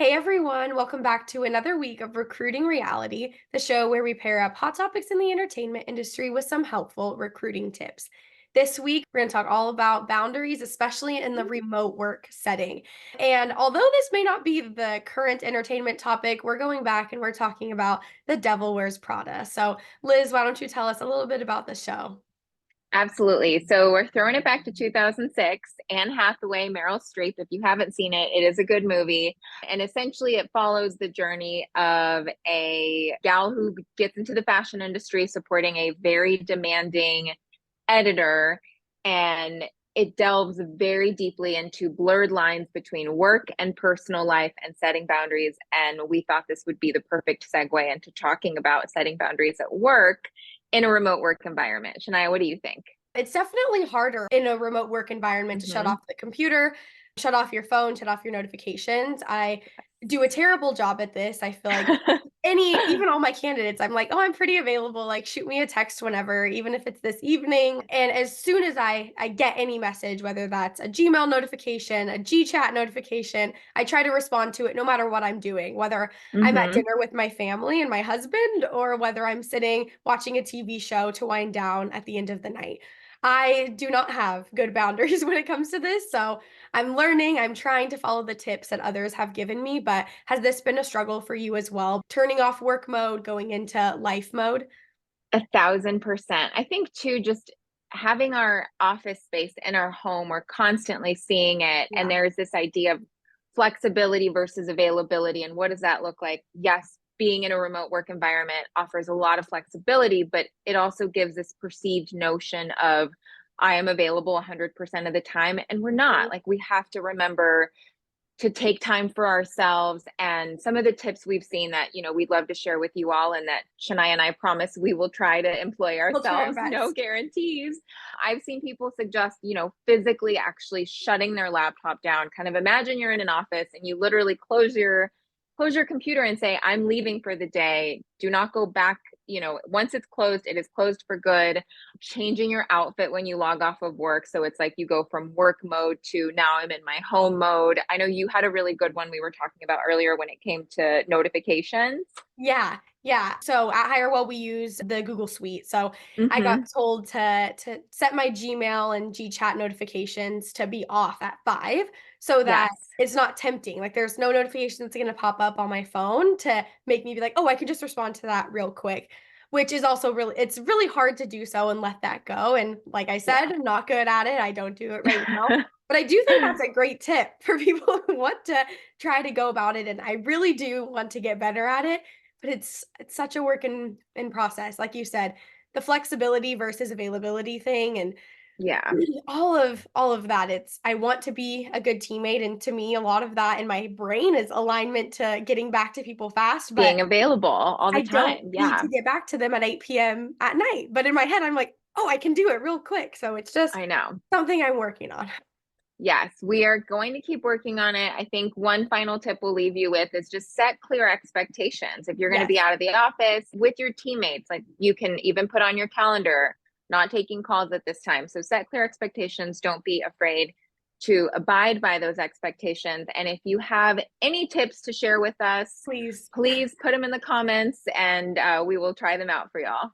Hey everyone, welcome back to another week of Recruiting Reality, the show where we pair up hot topics in the entertainment industry with some helpful recruiting tips. This week, we're going to talk all about boundaries, especially in the remote work setting. And although this may not be the current entertainment topic, we're going back and we're talking about The Devil Wears Prada. So, Liz, why don't you tell us a little bit about the show? Absolutely. So we're throwing it back to 2006. Anne Hathaway, Meryl Streep. If you haven't seen it, it is a good movie. And essentially, it follows the journey of a gal who gets into the fashion industry supporting a very demanding editor. And it delves very deeply into blurred lines between work and personal life and setting boundaries. And we thought this would be the perfect segue into talking about setting boundaries at work in a remote work environment. Shania, what do you think? It's definitely harder in a remote work environment to shut Mm-hmm. off the computer, shut off your phone, shut off your notifications. I do a terrible job at this. I feel like even all my candidates, I'm like, oh, I'm pretty available. Like, shoot me a text whenever, even if it's this evening. And as soon as I get any message, whether that's a Gmail notification, a G chat notification, I try to respond to it no matter what I'm doing, whether I'm at Mm-hmm. dinner with my family and my husband, or whether I'm sitting watching a TV show to wind down at the end of the night. I do not have good boundaries when it comes to this. So I'm learning, I'm trying to follow the tips that others have given me. But has this been a struggle for you as well? Turning off work mode, going into life mode? 1,000%. I think too, just having our office space in our home, we're constantly seeing it. And Yeah. there's this idea of flexibility versus availability. And what does that look like? Yes, being in a remote work environment offers a lot of flexibility, but it also gives this perceived notion of I am available 100% of the time. And we're not. Mhm. Like, we have to remember to take time for ourselves. And some of the tips we've seen that, we'd love to share with you all, and that Shania and I promise we will try to employ We'll try our ourselves. No best. guarantees. I've seen people suggest, physically actually shutting their laptop down. Kind of imagine you're in an office and you literally close your computer and say, I'm leaving for the day. Do not go back. Once it's closed, it is closed for good. Changing your outfit when you log off of work. So it's like you go from work mode to now I'm in my home mode. I know you had a really good one we were talking about earlier when it came to notifications. Yeah, yeah. So at Hirewell, we use the Google Suite. So I got Mm-hmm. told to set my Gmail and GChat notifications to be off at 5 so that Yes. it's not tempting. Like there's no notification that's gonna pop up on my phone to make me be like, oh, I can just respond to that real quick. Which is also it's really hard to do so and let that go. And like I said, Yeah. I'm not good at it. I don't do it right now. But I do think that's a great tip for people who want to try to go about it. And I really do want to get better at it, but it's such a work in process. Like you said, the flexibility versus availability thing and Yeah. all of that. It's I want to be a good teammate, and to me, a lot of that in my brain is alignment to getting back to people fast, but Being available all the I don't time. need Yeah. to get back to them at 8 p.m. at night. But in my head, I'm like, "Oh, I can do it real quick." So it's just I know. something I'm working on. Yes, we are going to keep working on it. I think one final tip we'll leave you with is just set clear expectations. If you're going to be Yes. out of the office with your teammates, like you can even put on your calendar, not taking calls at this time. So set clear expectations. Don't be afraid to abide by those expectations. And if you have any tips to share with us, Please. please put them in the comments and we will try them out for y'all.